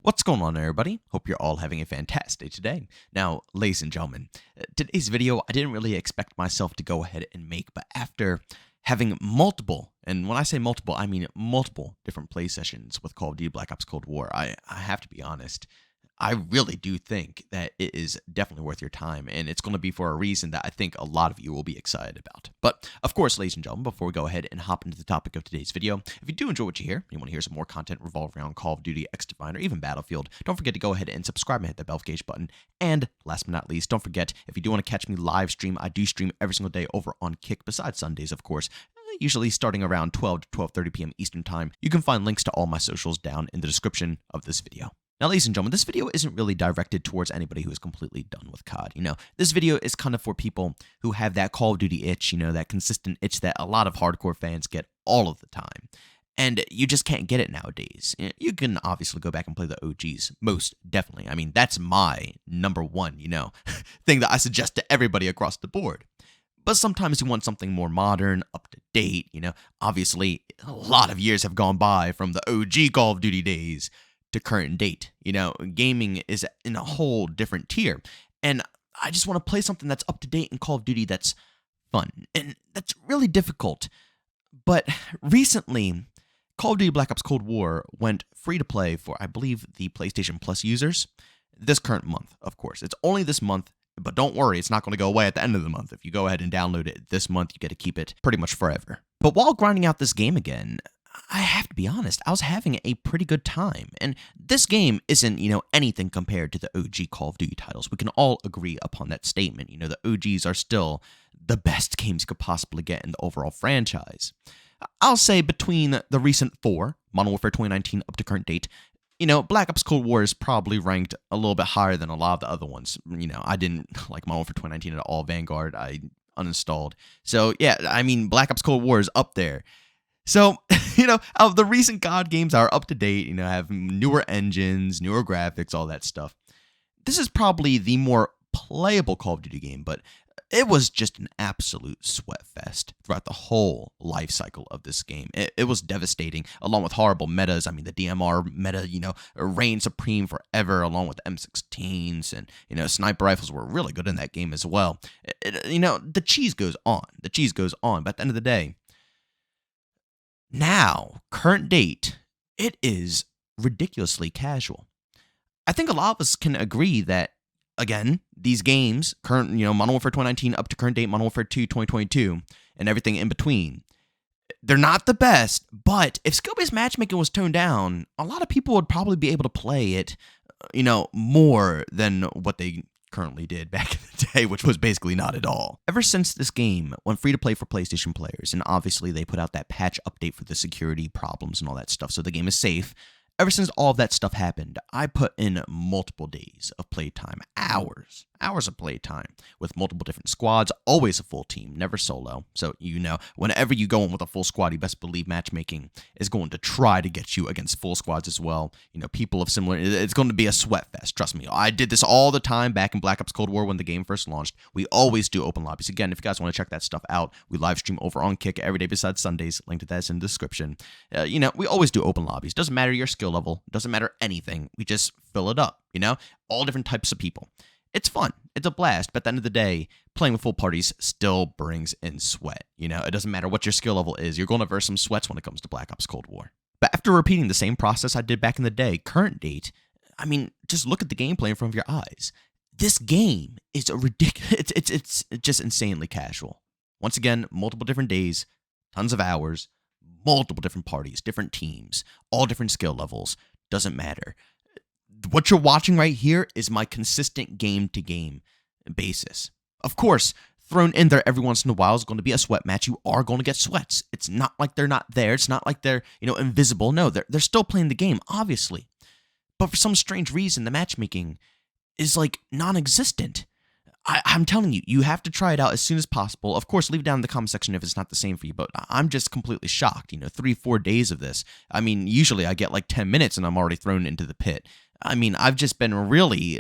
What's going on, everybody? Hope you're all having a fantastic day today. Now, ladies and gentlemen, today's video I didn't really expect myself to go ahead and make, but after having multiple, and when I say multiple, I mean multiple different play sessions with Call of Duty Black Ops Cold War, I have to be honest. I really do think that it is definitely worth your time, and it's going to be for a reason that I think a lot of you will be excited about. But, of course, ladies and gentlemen, before we go ahead and hop into the topic of today's video, if you do enjoy what you hear, and you want to hear some more content revolving around Call of Duty, X-Divine, or even Battlefield, don't forget to go ahead and subscribe and hit that notification button. And, last but not least, don't forget, if you do want to catch me live stream, I do stream every single day over on Kick, besides Sundays, of course, usually starting around 12 to 12:30 p.m. Eastern Time. You can find links to all my socials down in the description of this video. Now, ladies and gentlemen, this video isn't really directed towards anybody who is completely done with COD. This video is kind of for people who have that Call of Duty itch, that consistent itch that a lot of hardcore fans get all of the time. And you just can't get it nowadays. You can obviously go back and play the OGs, most definitely. I mean, that's my number one, thing that I suggest to everybody across the board. But sometimes you want something more modern, up to date, Obviously, a lot of years have gone by from the OG Call of Duty days to current date. Gaming is in a whole different tier. And I just want to play something that's up to date in Call of Duty that's fun. And that's really difficult. But recently, Call of Duty Black Ops Cold War went free to play for, I believe, the PlayStation Plus users this current month, of course. It's only this month, but don't worry, it's not going to go away at the end of the month. If you go ahead and download it this month, you get to keep it pretty much forever. But while grinding out this game again, I have to be honest, I was having a pretty good time. And this game isn't, anything compared to the OG Call of Duty titles. We can all agree upon that statement. The OGs are still the best games you could possibly get in the overall franchise. I'll say between the recent 4, Modern Warfare 2019 up to current date, Black Ops Cold War is probably ranked a little bit higher than a lot of the other ones. I didn't like Modern Warfare 2019 at all. Vanguard, I uninstalled. So, yeah, I mean, Black Ops Cold War is up there. So, of the recent COD games are up to date, have newer engines, newer graphics, all that stuff. This is probably the more playable Call of Duty game, but it was just an absolute sweat fest throughout the whole life cycle of this game. It was devastating, along with horrible metas. I mean, the DMR meta, reigned supreme forever, along with the M16s, and, sniper rifles were really good in that game as well. The cheese goes on. The cheese goes on, but at the end of the day, now, current date, it is ridiculously casual. I think a lot of us can agree that, again, these games, current, Modern Warfare 2019 up to current date, Modern Warfare 2 2022, and everything in between, they're not the best, but if skill-based matchmaking was toned down, a lot of people would probably be able to play it, more than what they currently did back in the day, which was basically not at all. Ever since this game went free to play for PlayStation players, and obviously they put out that patch update for the security problems and all that stuff, so the game is safe. Ever since all of that stuff happened, I put in multiple days of playtime, hours of playtime with multiple different squads, always a full team, never solo. So, whenever you go in with a full squad, you best believe matchmaking is going to try to get you against full squads as well. People of similar, it's going to be a sweat fest, trust me. I did this all the time back in Black Ops Cold War when the game first launched. We always do open lobbies. Again, if you guys want to check that stuff out, we live stream over on Kick every day besides Sundays. Link to that is in the description. We always do open lobbies. Doesn't matter your skill level, doesn't matter anything. We just fill it up, all different types of people. It's fun. It's a blast. But at the end of the day, playing with full parties still brings in sweat. It doesn't matter what your skill level is. You're going to verse some sweats when it comes to Black Ops Cold War. But after repeating the same process I did back in the day, current date, I mean, just look at the gameplay in front of your eyes. This game is a ridiculous. It's just insanely casual. Once again, multiple different days, tons of hours, multiple different parties, different teams, all different skill levels. Doesn't matter. What you're watching right here is my consistent game-to-game basis. Of course, thrown in there every once in a while is going to be a sweat match. You are going to get sweats. It's not like they're not there. It's not like they're, invisible. No, they're still playing the game, obviously. But for some strange reason, the matchmaking is, non-existent. I'm telling you, you have to try it out as soon as possible. Of course, leave it down in the comment section if it's not the same for you, but I'm just completely shocked. 3-4 days of this. I mean, usually I get 10 minutes and I'm already thrown into the pit. I mean, I've just been really,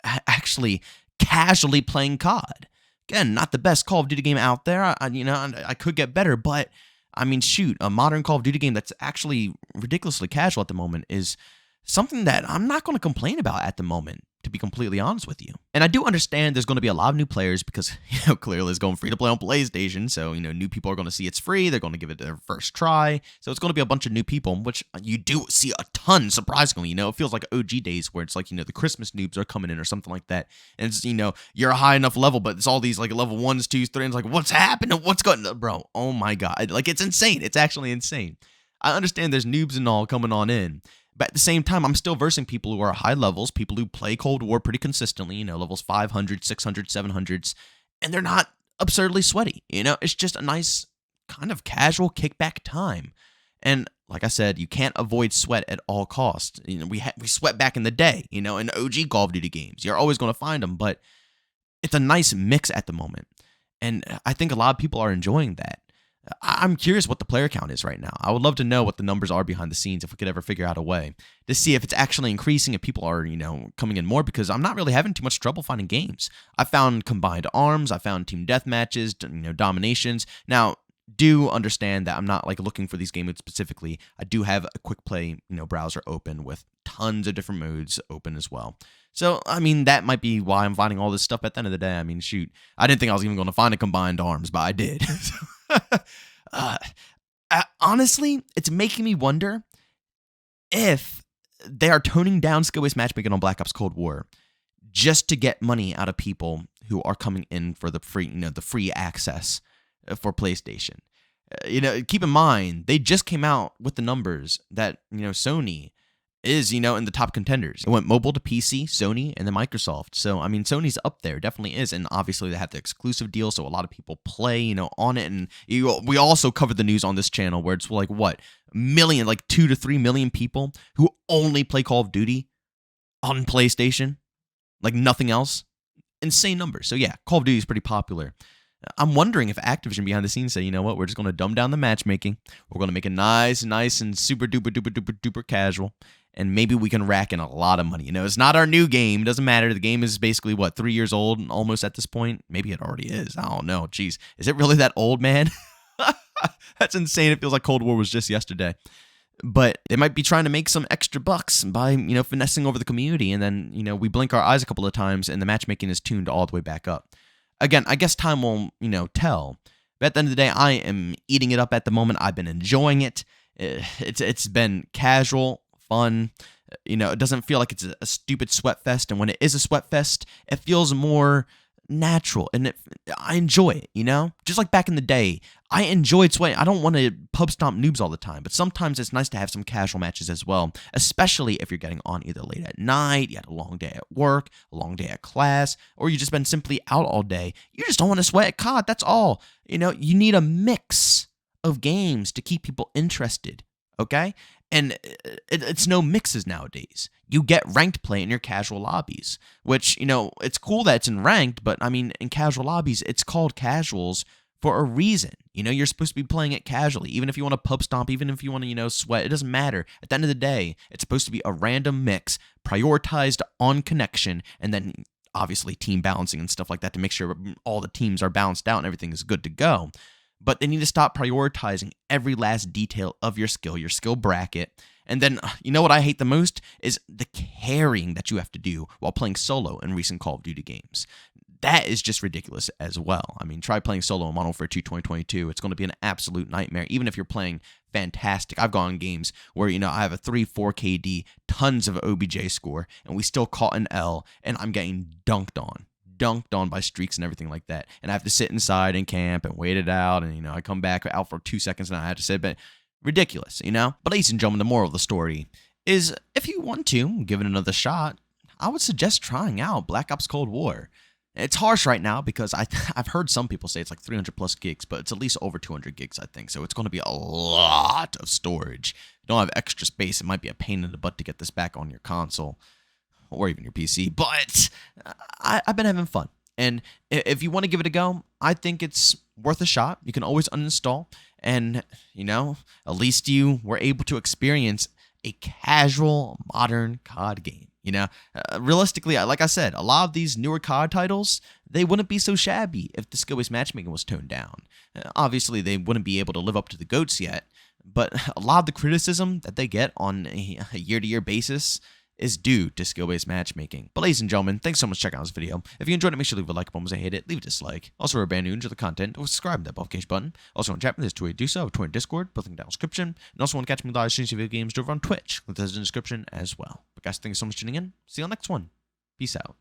actually, casually playing COD. Again, not the best Call of Duty game out there. I could get better, but, I mean, shoot, a modern Call of Duty game that's actually ridiculously casual at the moment is something that I'm not going to complain about at the moment, to be completely honest with you. And I do understand there's going to be a lot of new players because, clearly it's going free to play on PlayStation. So, new people are going to see it's free. They're going to give it their first try. So it's going to be a bunch of new people, which you do see a ton, surprisingly. It feels like OG days where it's like, the Christmas noobs are coming in or something like that. And it's, you're a high enough level, but it's all these like level 1s, 2s, 3s. And it's like, what's happening? What's going on? Bro, oh my God. Like, it's insane. It's actually insane. I understand there's noobs and all coming on in. But at the same time, I'm still versing people who are high levels, people who play Cold War pretty consistently, levels 500, 600, 700s, and they're not absurdly sweaty. It's just a nice kind of casual kickback time. And like I said, you can't avoid sweat at all costs. We sweat back in the day, in OG Call of Duty games. You're always going to find them, but it's a nice mix at the moment. And I think a lot of people are enjoying that. I'm curious what the player count is right now. I would love to know what the numbers are behind the scenes if we could ever figure out a way to see if it's actually increasing, if people are, coming in more, because I'm not really having too much trouble finding games. I found combined arms, I found team deathmatches, dominations. Now, do understand that I'm not like looking for these game modes specifically. I do have a quick play, browser open with tons of different modes open as well. So, that might be why I'm finding all this stuff at the end of the day. Shoot, I didn't think I was even going to find a combined arms, but I did. Honestly, it's making me wonder if they are toning down skill-based matchmaking on Black Ops Cold War just to get money out of people who are coming in for the free, the free access for PlayStation. Keep in mind, they just came out with the numbers that, Sony is, in the top contenders. It went mobile to PC, Sony, and then Microsoft. So, Sony's up there, definitely is. And obviously, they have the exclusive deal, so a lot of people play, on it. And we also covered the news on this channel where it's like, what, million, like 2 to 3 million people who only play Call of Duty on PlayStation, like nothing else. Insane numbers. So, yeah, Call of Duty is pretty popular. I'm wondering if Activision behind the scenes say, we're just going to dumb down the matchmaking. We're going to make it nice and super duper casual. And maybe we can rack in a lot of money. It's not our new game. It doesn't matter. The game is basically, 3 years old almost at this point? Maybe it already is. I don't know. Jeez. Is it really that old, man? That's insane. It feels like Cold War was just yesterday. But they might be trying to make some extra bucks by, finessing over the community. And then, we blink our eyes a couple of times and the matchmaking is tuned all the way back up. Again, I guess time will, tell. But at the end of the day, I am eating it up at the moment. I've been enjoying it. It's been casual, fun. It doesn't feel like it's a stupid sweat fest. And when it is a sweat fest, it feels more natural. And I enjoy it, Just like back in the day, I enjoyed sweating. I don't want to pub stomp noobs all the time, but sometimes it's nice to have some casual matches as well, especially if you're getting on either late at night, you had a long day at work, a long day at class, or you just been simply out all day. You just don't want to sweat at COD, that's all. You need a mix of games to keep people interested, okay? And it's no mixes nowadays. You get ranked play in your casual lobbies, which, it's cool that it's in ranked, but in casual lobbies, it's called casuals for a reason. You're supposed to be playing it casually. Even if you want to pub stomp, even if you want to, sweat, it doesn't matter. At the end of the day, it's supposed to be a random mix, prioritized on connection, and then obviously team balancing and stuff like that to make sure all the teams are balanced out and everything is good to go. But they need to stop prioritizing every last detail of your skill bracket. And then, what I hate the most is the carrying that you have to do while playing solo in recent Call of Duty games. That is just ridiculous as well. Try playing solo in Modern Warfare 2 2022. It's going to be an absolute nightmare, even if you're playing fantastic. I've gone games where, I have a 3-4 KD, tons of OBJ score, and we still caught an L, and I'm getting dunked on by streaks and everything like that. And I have to sit inside and camp and wait it out. And, I come back out for 2 seconds and I have to sit, but ridiculous, But ladies and gentlemen, the moral of the story is if you want to give it another shot, I would suggest trying out Black Ops Cold War. It's harsh right now because I've heard some people say it's like 300 plus gigs, but it's at least over 200 gigs, I think. So it's going to be a lot of storage. If you don't have extra space, it might be a pain in the butt to get this back on your console or even your PC. But I've been having fun. And if you want to give it a go, I think it's worth a shot. You can always uninstall. And, at least you were able to experience a casual modern COD game. Realistically, like I said, a lot of these newer COD titles, they wouldn't be so shabby if the skill-based matchmaking was toned down. Obviously, they wouldn't be able to live up to the GOATs yet, but a lot of the criticism that they get on a year-to-year basis is due to skill-based matchmaking. But ladies and gentlemen, thanks so much for checking out this video. If you enjoyed it, make sure to leave a like button. If you hate it, leave a dislike. Also, if you're brand new, enjoy the content, or subscribe to that notification button. Also, on chat, there's two ways to do so. Twitter and Discord, both in the description. And also, want to catch me live streams of video games over on Twitch. Link is in the description as well. But guys, thanks so much for tuning in. See you on the next one. Peace out.